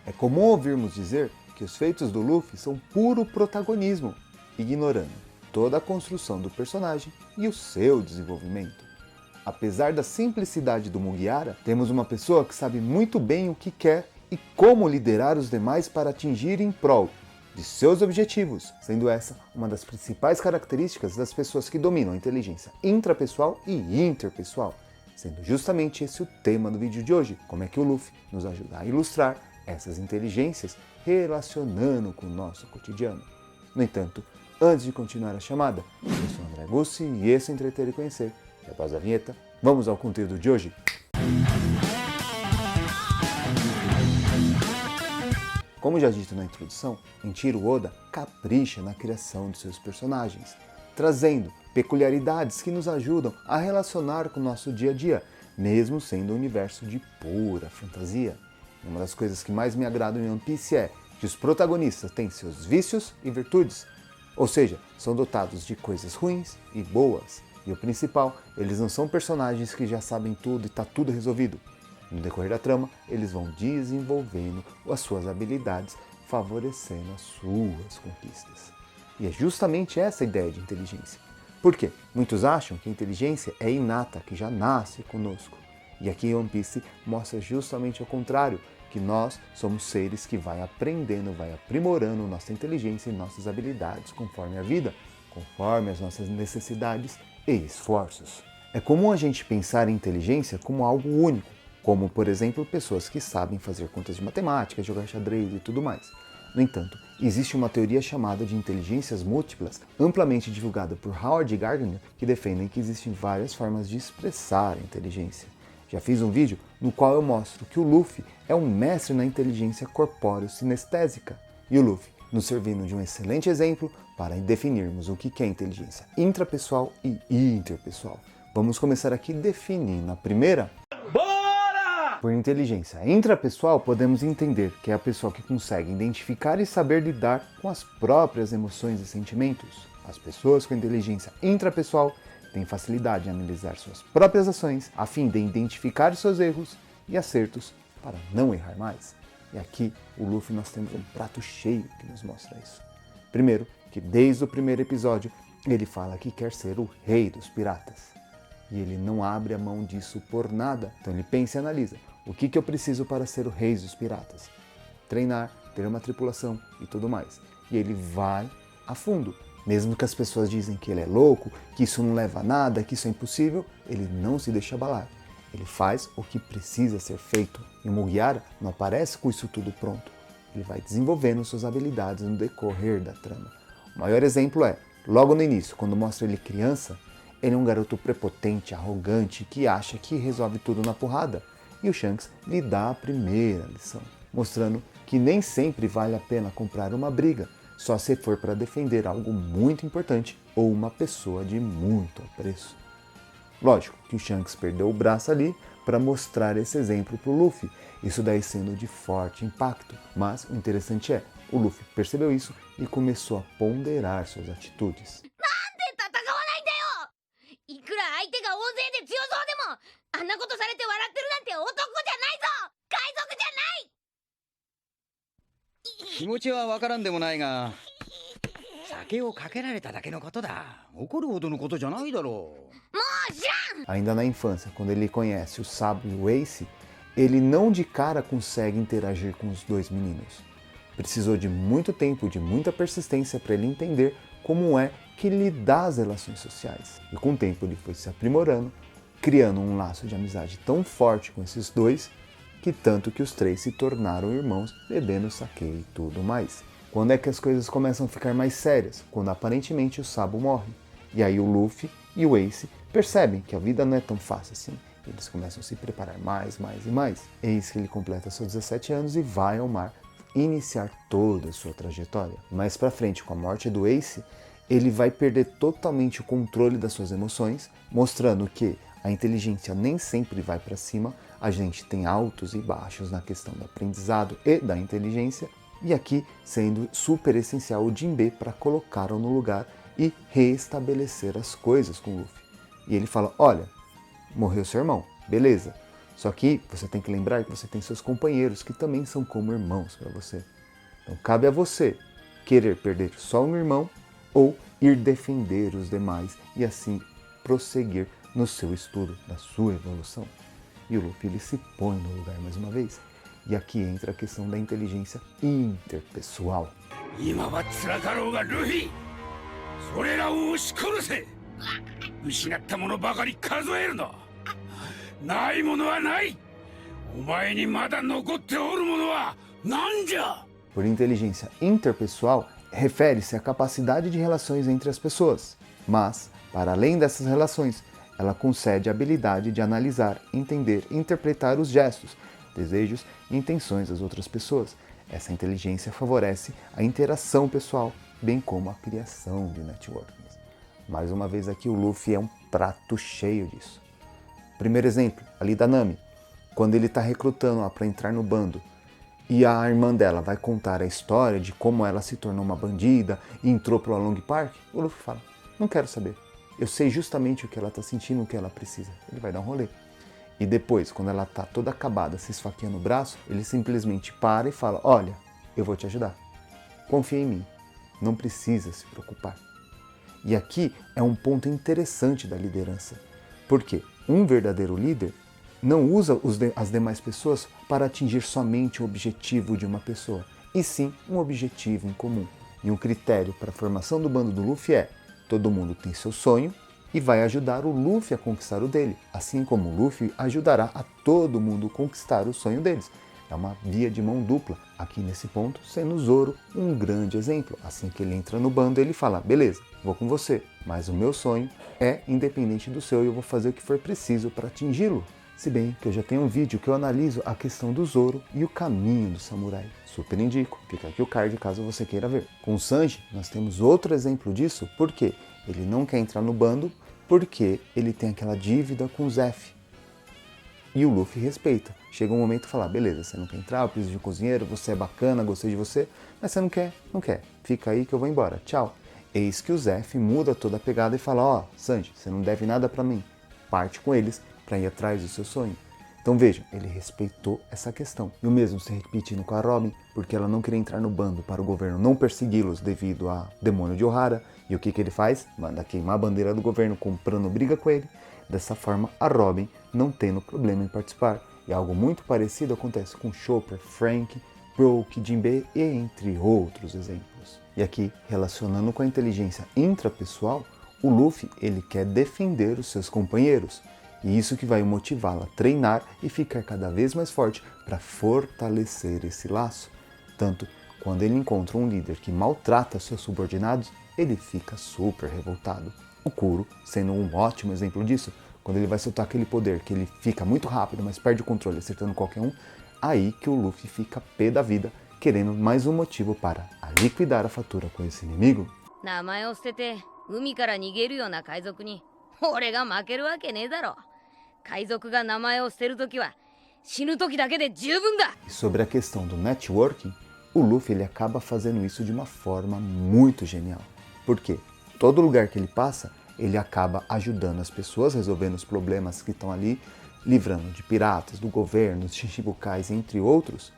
É comum ouvirmos dizer que os feitos do Luffy são puro protagonismo, ignorando toda a construção do personagem e o seu desenvolvimento. Apesar da simplicidade do Mugiwara, temos uma pessoa que sabe muito bem o que quer e como liderar os demais para atingir em prol de seus objetivos, sendo essa uma das principais características das pessoas que dominam a inteligência intrapessoal e interpessoal, sendo justamente esse o tema do vídeo de hoje, como é que o Luffy nos ajuda a ilustrar essas inteligências relacionando com o nosso cotidiano. No entanto, antes de continuar a chamada, eu sou o André Gussi e esse é Entreter e Conhecer. E após a vinheta, vamos ao conteúdo de hoje. Como já dito na introdução, Eiichiro Oda capricha na criação de seus personagens, trazendo peculiaridades que nos ajudam a relacionar com o nosso dia a dia, mesmo sendo um universo de pura fantasia. Uma das coisas que mais me agrada em One Piece é que os protagonistas têm seus vícios e virtudes, ou seja, são dotados de coisas ruins e boas. E o principal, eles não são personagens que já sabem tudo e está tudo resolvido. No decorrer da trama, eles vão desenvolvendo as suas habilidades, favorecendo as suas conquistas. E é justamente essa a ideia de inteligência. Por quê? Muitos acham que a inteligência é inata, que já nasce conosco. E aqui em One Piece mostra justamente o contrário, que nós somos seres que vai aprendendo, vai aprimorando nossa inteligência e nossas habilidades conforme a vida, conforme as nossas necessidades e esforços. É comum a gente pensar em inteligência como algo único, como, por exemplo, pessoas que sabem fazer contas de matemática, jogar xadrez e tudo mais. No entanto, existe uma teoria chamada de inteligências múltiplas, amplamente divulgada por Howard Gardner, que defendem que existem várias formas de expressar a inteligência. Já fiz um vídeo no qual eu mostro que o Luffy é um mestre na inteligência corpóreo-sinestésica, e o Luffy nos servindo de um excelente exemplo para definirmos o que é inteligência intrapessoal e interpessoal. Vamos começar aqui definindo a primeira. Por inteligência intrapessoal, podemos entender que é a pessoa que consegue identificar e saber lidar com as próprias emoções e sentimentos. As pessoas com inteligência intrapessoal têm facilidade em analisar suas próprias ações, a fim de identificar seus erros e acertos para não errar mais. E aqui, o Luffy, nós temos um prato cheio que nos mostra isso. Primeiro, que desde o primeiro episódio, ele fala que quer ser o rei dos piratas. E ele não abre a mão disso por nada. Então ele pensa e analisa. O que eu preciso para ser o rei dos piratas? Treinar, ter uma tripulação e tudo mais. E ele vai a fundo. Mesmo que as pessoas dizem que ele é louco, que isso não leva a nada, que isso é impossível, ele não se deixa abalar. Ele faz o que precisa ser feito. E o Mugiwara não aparece com isso tudo pronto. Ele vai desenvolvendo suas habilidades no decorrer da trama. O maior exemplo é, logo no início, quando mostra ele criança, ele é um garoto prepotente, arrogante, que acha que resolve tudo na porrada. E o Shanks lhe dá a primeira lição, mostrando que nem sempre vale a pena comprar uma briga, só se for para defender algo muito importante ou uma pessoa de muito apreço. Lógico que o Shanks perdeu o braço ali para mostrar esse exemplo para o Luffy, isso daí sendo de forte impacto. Mas o interessante é, o Luffy percebeu isso e começou a ponderar suas atitudes. Ainda na infância, quando ele conhece o Sabo e o Ace, ele não de cara consegue interagir com os dois meninos. Precisou de muito tempo, de muita persistência para ele entender como é que ele dá as relações sociais. E com o tempo ele foi se aprimorando, criando um laço de amizade tão forte com esses dois, que tanto que os três se tornaram irmãos, bebendo sake e tudo mais. Quando é que as coisas começam a ficar mais sérias? Quando aparentemente o Sabo morre. E aí o Luffy e o Ace percebem que a vida não é tão fácil assim. Eles começam a se preparar mais e mais. Eis que ele completa seus 17 anos e vai ao mar iniciar toda a sua trajetória. Mais pra frente, com a morte do Ace, ele vai perder totalmente o controle das suas emoções, mostrando que a inteligência nem sempre vai para cima, a gente tem altos e baixos na questão do aprendizado e da inteligência, e aqui sendo super essencial o Jinbe para colocá-lo no lugar e restabelecer as coisas com o Luffy. E ele fala, olha, morreu seu irmão, beleza, Só que você tem que lembrar que você tem seus companheiros que também são como irmãos para você. Então cabe a você querer perder só um irmão ou ir defender os demais e assim prosseguir no seu estudo, na sua evolução. E o Luffy ele se põe no lugar mais uma vez. E aqui entra a questão da inteligência interpessoal. Por inteligência interpessoal, refere-se à capacidade de relações entre as pessoas, mas, para além dessas relações, ela concede a habilidade de analisar, entender e interpretar os gestos, desejos e intenções das outras pessoas. Essa inteligência favorece a interação pessoal, bem como a criação de networkings. Mais uma vez aqui o Luffy é um prato cheio disso. Primeiro exemplo, ali da Nami, quando ele está recrutando ela para entrar no bando, e a irmã dela vai contar a história de como ela se tornou uma bandida e entrou para o Along Park, o Luffy fala, não quero saber. Eu sei justamente o que ela está sentindo, o que ela precisa. Ele vai dar um rolê. E depois, quando ela está toda acabada, se esfaqueando o braço, ele simplesmente para e fala, olha, eu vou te ajudar. Confia em mim. Não precisa se preocupar. E aqui é um ponto interessante da liderança. Porque um verdadeiro líder não usa as demais pessoas para atingir somente o objetivo de uma pessoa, e sim um objetivo em comum. E um critério para a formação do bando do Luffy é: todo mundo tem seu sonho e vai ajudar o Luffy a conquistar o dele, assim como o Luffy ajudará a todo mundo conquistar o sonho deles. É uma via de mão dupla, aqui nesse ponto, sendo o Zoro um grande exemplo. Assim que ele entra no bando, ele fala, beleza, vou com você, mas o meu sonho é independente do seu e eu vou fazer o que for preciso para atingi-lo. Se bem que eu já tenho um vídeo que eu analiso a questão do Zoro e o caminho do samurai. Super indico, fica aqui o card caso você queira ver. Com o Sanji, nós temos outro exemplo disso, porque ele não quer entrar no bando, porque ele tem aquela dívida com o Zeff. E o Luffy respeita. Chega um momento e fala, beleza, você não quer entrar, eu preciso de um cozinheiro, você é bacana, gostei de você, mas você não quer, não quer. Fica aí que eu vou embora, tchau. Eis que o Zeff muda toda a pegada e fala, ó, Sanji, você não deve nada pra mim. Parte com eles para ir atrás do seu sonho. Então vejam, ele respeitou essa questão. E o mesmo se repetindo com a Robin, porque ela não queria entrar no bando para o governo não persegui-los devido a demônio de Ohara. E o que ele faz? Manda queimar a bandeira do governo comprando briga com ele. Dessa forma, a Robin não tendo problema em participar. E algo muito parecido acontece com Chopper, Frank, Brook, Jinbei e entre outros exemplos. E aqui, relacionando com a inteligência intrapessoal, o Luffy ele quer defender os seus companheiros. E isso que vai motivá-lo a treinar e ficar cada vez mais forte para fortalecer esse laço. Tanto quando ele encontra um líder que maltrata seus subordinados, ele fica super revoltado. O Kuro sendo um ótimo exemplo disso, quando ele vai soltar aquele poder que ele fica muito rápido, mas perde o controle acertando qualquer um, aí que o Luffy fica pé da vida, querendo mais um motivo para liquidar a fatura com esse inimigo. E sobre a questão do networking, o Luffy ele acaba fazendo isso de uma forma muito genial. Por quê? Todo lugar que ele passa, ele acaba ajudando as pessoas, resolvendo os problemas que estão ali, livrando de piratas, do governo, de Shichibukais, entre outros.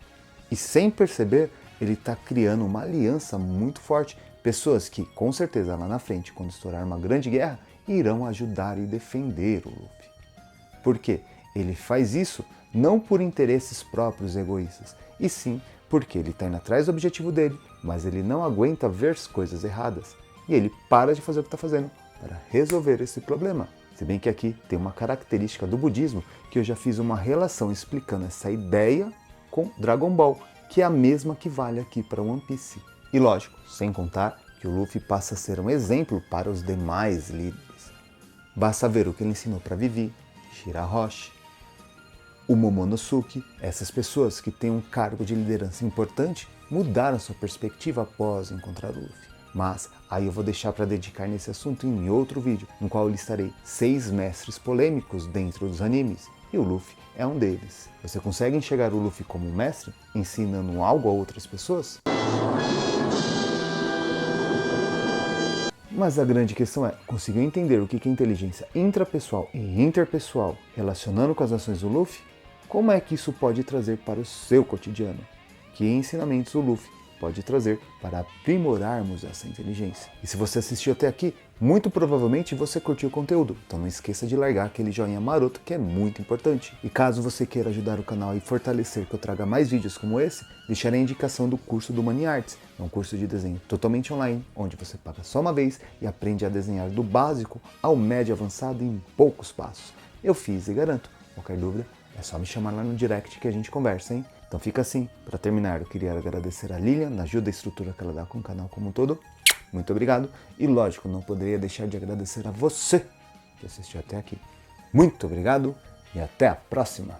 E sem perceber, ele está criando uma aliança muito forte. Pessoas que, com certeza, lá na frente, quando estourar uma grande guerra, irão ajudar e defender o Luffy. Por quê? Ele faz isso não por interesses próprios egoístas, e sim porque ele está indo atrás do objetivo dele, mas ele não aguenta ver as coisas erradas. E ele para de fazer o que está fazendo para resolver esse problema. Se bem que aqui tem uma característica do budismo que eu já fiz uma relação explicando essa ideia com Dragon Ball, que é a mesma que vale aqui para One Piece. E lógico, sem contar que o Luffy passa a ser um exemplo para os demais líderes. Basta ver o que ele ensinou para Vivi, Shirahoshi, o Momonosuke. Essas pessoas que têm um cargo de liderança importante mudaram sua perspectiva após encontrar o Luffy. Mas aí eu vou deixar para dedicar nesse assunto em outro vídeo, no qual eu listarei 6 mestres polêmicos dentro dos animes, e o Luffy é um deles. Você consegue enxergar o Luffy como um mestre, ensinando algo a outras pessoas? Mas a grande questão é, conseguiu entender o que é inteligência intrapessoal e interpessoal relacionando com as ações do Luffy? como é que isso pode trazer para o seu cotidiano? Que ensinamentos o Luffy pode trazer para aprimorarmos essa inteligência? E se você assistiu até aqui, muito provavelmente você curtiu o conteúdo, então não esqueça de largar aquele joinha maroto que é muito importante. E caso você queira ajudar o canal e fortalecer que eu traga mais vídeos como esse, deixarei a indicação do curso do Money Arts. É um curso de desenho totalmente online, onde você paga só uma vez e aprende a desenhar do básico ao médio avançado em poucos passos. Eu fiz e garanto. Qualquer dúvida, é só me chamar lá no direct que a gente conversa, hein? Então fica assim. Para terminar, eu queria agradecer a Lilian na ajuda e estrutura que ela dá com o canal como um todo. Muito obrigado. E lógico, não poderia deixar de agradecer a você que assistiu até aqui. Muito obrigado e até a próxima!